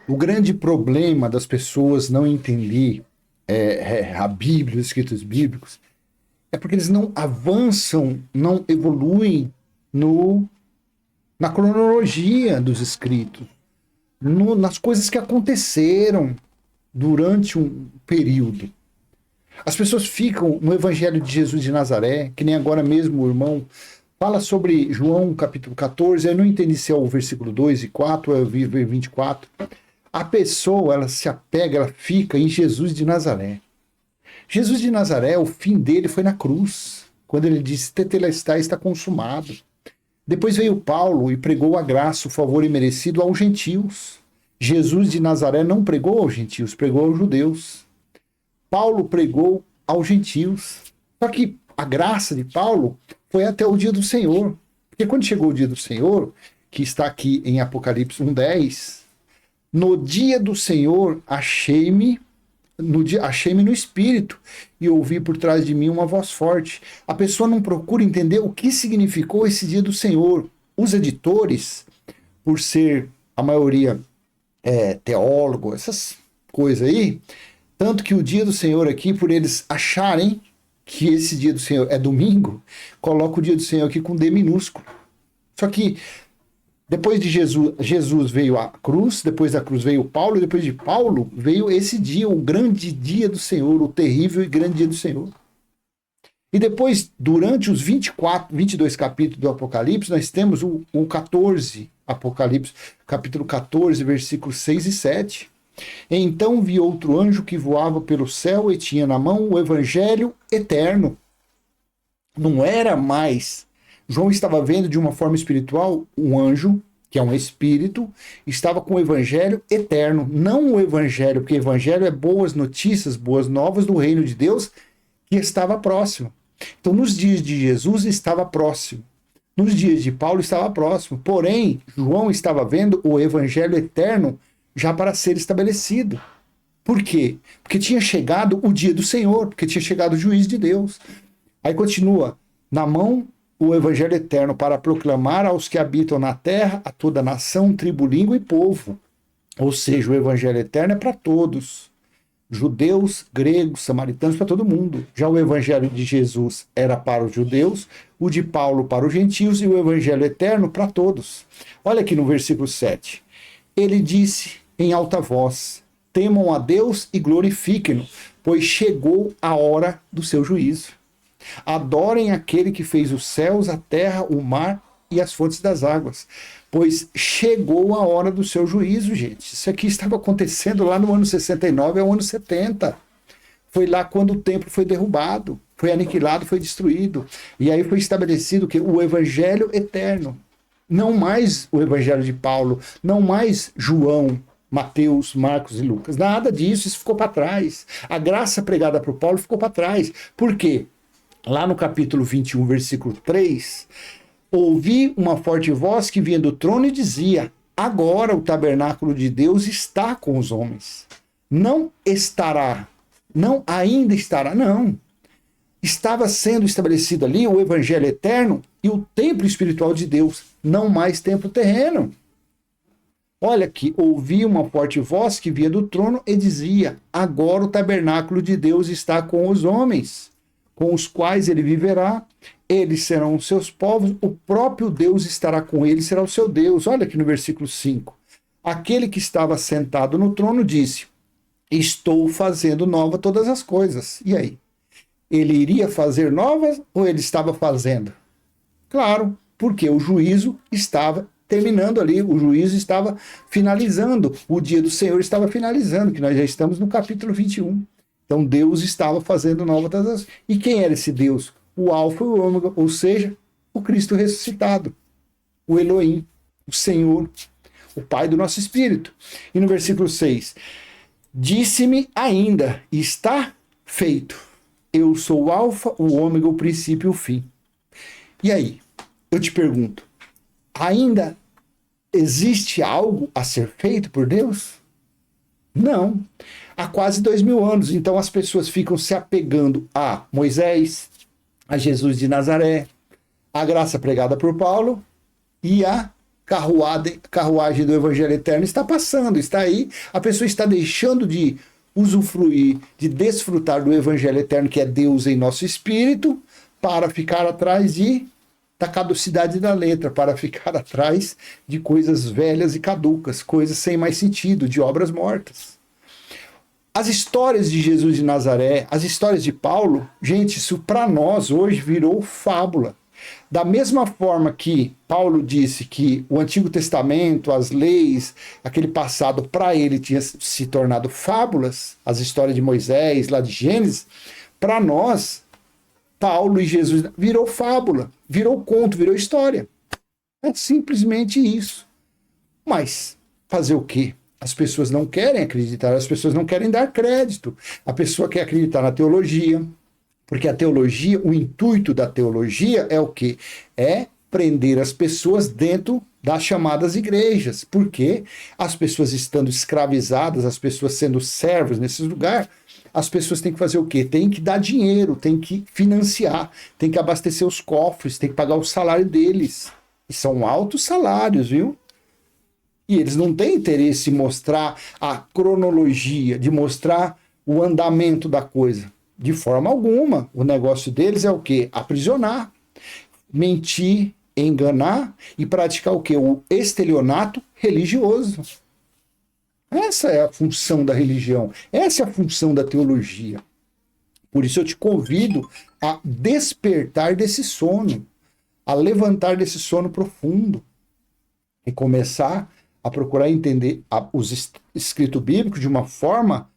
O grande problema das pessoas não entender a Bíblia, os escritos bíblicos, é porque eles não avançam, não evoluem no, na cronologia dos escritos, nas coisas que aconteceram durante um período. As pessoas ficam no Evangelho de Jesus de Nazaré, que nem agora mesmo o irmão fala sobre João capítulo 14, eu não entendi se é o versículo 2 e 4 ou é o 24. A pessoa, ela se apega, ela fica em Jesus de Nazaré. Jesus de Nazaré, o fim dele foi na cruz, quando ele disse, tetelestai, está consumado. Depois veio Paulo e pregou a graça, o favor imerecido aos gentios. Jesus de Nazaré não pregou aos gentios, pregou aos judeus. Paulo pregou aos gentios. Só que a graça de Paulo foi até o dia do Senhor. Porque quando chegou o dia do Senhor, que está aqui em Apocalipse 1:10, no dia do Senhor achei-me no espírito e ouvi por trás de mim uma voz forte. A pessoa não procura entender o que significou esse dia do Senhor. Os editores, por ser a maioria teólogo, essas coisas aí, tanto que o dia do Senhor aqui, por eles acharem que esse dia do Senhor é domingo, coloca o dia do Senhor aqui com D minúsculo. Só que depois de Jesus veio a cruz, depois da cruz veio Paulo, e depois de Paulo veio esse dia, o grande dia do Senhor, o terrível e grande dia do Senhor. E depois, durante os 22 capítulos do Apocalipse, nós temos o 14, Apocalipse, capítulo 14, versículos 6 e 7. Então vi outro anjo que voava pelo céu e tinha na mão o evangelho eterno. Não era mais. João estava vendo de uma forma espiritual um anjo, que é um espírito, estava com o evangelho eterno. Não o evangelho, porque evangelho é boas notícias, boas novas do reino de Deus, que estava próximo. Então, nos dias de Jesus estava próximo. Nos dias de Paulo estava próximo. Porém, João estava vendo o evangelho eterno já para ser estabelecido. Por quê? Porque tinha chegado o dia do Senhor, porque tinha chegado o juiz de Deus. Aí continua, na mão o evangelho eterno para proclamar aos que habitam na terra, a toda nação, tribo, língua e povo. Ou seja, o evangelho eterno é para todos. Judeus, gregos, samaritanos, para todo mundo. Já o evangelho de Jesus era para os judeus, o de Paulo para os gentios e o evangelho eterno para todos. Olha aqui no versículo 7. Ele disse em alta voz, temam a Deus e glorifiquem-no, pois chegou a hora do seu juízo. Adorem aquele que fez os céus, a terra, o mar e as fontes das águas, pois chegou a hora do seu juízo, gente. Isso aqui estava acontecendo lá no ano 69 ao ano 70. Foi lá quando o templo foi derrubado, foi aniquilado, foi destruído. E aí foi estabelecido que o evangelho eterno, não mais o evangelho de Paulo, não mais João, Mateus, Marcos e Lucas. Nada disso, isso ficou para trás. A graça pregada por Paulo ficou para trás. Por quê? Lá no capítulo 21, versículo 3, ouvi uma forte voz que vinha do trono e dizia, agora o tabernáculo de Deus está com os homens. Não estará, não ainda estará, não. Estava sendo estabelecido ali o evangelho eterno e o templo espiritual de Deus, não mais templo terreno. Olha aqui, ouvi uma forte voz que vinha do trono e dizia, agora o tabernáculo de Deus está com os homens, com os quais ele viverá, eles serão os seus povos, o próprio Deus estará com eles, será o seu Deus. Olha aqui no versículo 5. Aquele que estava sentado no trono disse, estou fazendo nova todas as coisas. E aí? Ele iria fazer novas ou ele estava fazendo? Claro, porque o juízo estava terminando ali, o juízo estava finalizando, o dia do Senhor estava finalizando, que nós já estamos no capítulo 21. Então Deus estava fazendo nova todas as... E quem era esse Deus? O Alfa e o Ômega, ou seja, o Cristo ressuscitado, o Elohim, o Senhor, o Pai do nosso espírito. E no versículo 6, disse-me ainda, está feito. Eu sou o Alfa, o Ômega, o princípio e o fim. E aí, eu te pergunto, ainda existe algo a ser feito por Deus? Não. Há quase 2000 anos. Então as pessoas ficam se apegando a Moisés, a Jesus de Nazaré, a graça pregada por Paulo e a carruagem do Evangelho Eterno está passando, está aí, a pessoa está deixando de usufruir, de desfrutar do Evangelho Eterno, que é Deus em nosso espírito, para ficar atrás da caducidade da letra, para ficar atrás de coisas velhas e caducas, coisas sem mais sentido, de obras mortas. As histórias de Jesus de Nazaré, as histórias de Paulo, gente, isso para nós hoje virou fábula. Da mesma forma que Paulo disse que o Antigo Testamento, as leis, aquele passado para ele tinha se tornado fábulas, as histórias de Moisés, lá de Gênesis, para nós, Paulo e Jesus virou fábula, virou conto, virou história. É simplesmente isso. Mas fazer o quê? As pessoas não querem acreditar, as pessoas não querem dar crédito. A pessoa quer acreditar na teologia, porque a teologia, o intuito da teologia é o quê? É prender as pessoas dentro das chamadas igrejas. Porque as pessoas estando escravizadas, as pessoas sendo servos nesse lugar, as pessoas têm que fazer o quê? Tem que dar dinheiro, tem que financiar, tem que abastecer os cofres, tem que pagar o salário deles. E são altos salários, viu? E eles não têm interesse em mostrar a cronologia, de mostrar o andamento da coisa. De forma alguma. O negócio deles é o quê? Aprisionar, mentir, enganar e praticar o quê? O estelionato religioso. Essa é a função da religião. Essa é a função da teologia. Por isso eu te convido a despertar desse sono, a levantar desse sono profundo e começar a procurar entender os escritos bíblicos de uma forma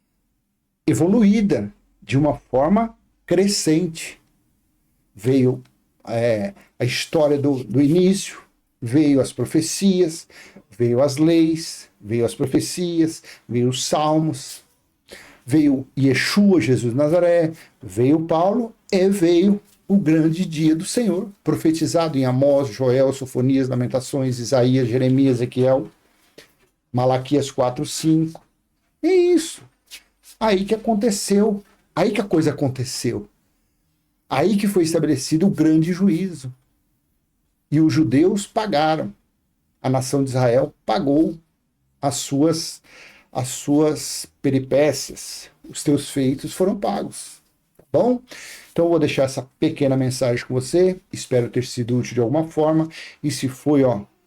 evoluída, de uma forma crescente. Veio a história do início, veio as profecias, veio as leis, veio as profecias, veio os salmos, veio Yeshua, Jesus de Nazaré, veio Paulo e veio o grande dia do Senhor, profetizado em Amós, Joel, Sofonias, Lamentações, Isaías, Jeremias, Ezequiel, Malaquias 4, 5. É isso. Aí que aconteceu. Aí que a coisa aconteceu. Aí que foi estabelecido o grande juízo. E os judeus pagaram. A nação de Israel pagou as suas peripécias. Os teus feitos foram pagos. Tá bom? Então eu vou deixar essa pequena mensagem com você. Espero ter sido útil de alguma forma. E se foi,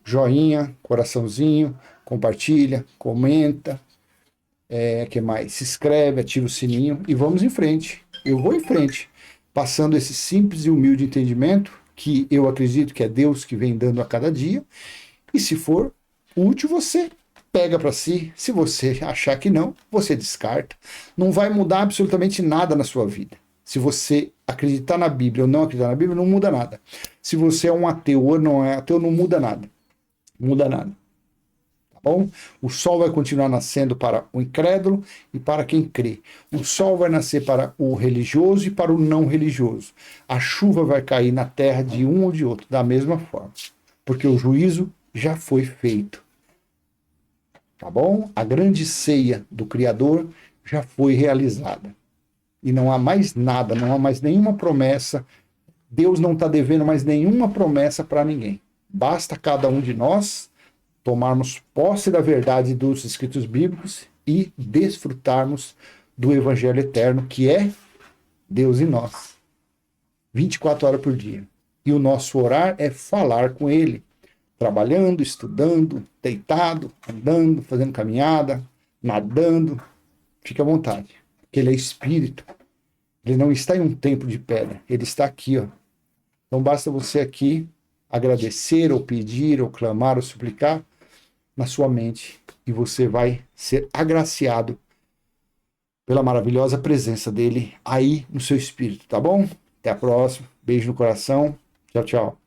joinha, coraçãozinho, compartilha, comenta. Que mais? Se inscreve, ativa o sininho e vamos em frente. Eu vou em frente, passando esse simples e humilde entendimento que eu acredito que é Deus que vem dando a cada dia. E se for útil, você pega para si. Se você achar que não, você descarta. Não vai mudar absolutamente nada na sua vida. Se você acreditar na Bíblia ou não acreditar na Bíblia, não muda nada. Se você é um ateu ou não é ateu, não muda nada. Não muda nada. Bom, o sol vai continuar nascendo para o incrédulo e para quem crê. O sol vai nascer para o religioso e para o não religioso. A chuva vai cair na terra de um ou de outro, da mesma forma. Porque o juízo já foi feito. Tá bom? A grande ceia do Criador já foi realizada. E não há mais nada, não há mais nenhuma promessa. Deus não está devendo mais nenhuma promessa para ninguém. Basta cada um de nós tomarmos posse da verdade dos escritos bíblicos e desfrutarmos do Evangelho Eterno, que é Deus em nós, 24 horas por dia. E o nosso orar é falar com Ele, trabalhando, estudando, deitado, andando, fazendo caminhada, nadando. Fique à vontade, porque Ele é Espírito. Ele não está em um templo de pedra, Ele está aqui, Então basta você aqui agradecer, ou pedir, ou clamar, ou suplicar na sua mente, e você vai ser agraciado pela maravilhosa presença dele aí no seu espírito, tá bom? Até a próxima. Beijo no coração. Tchau, tchau.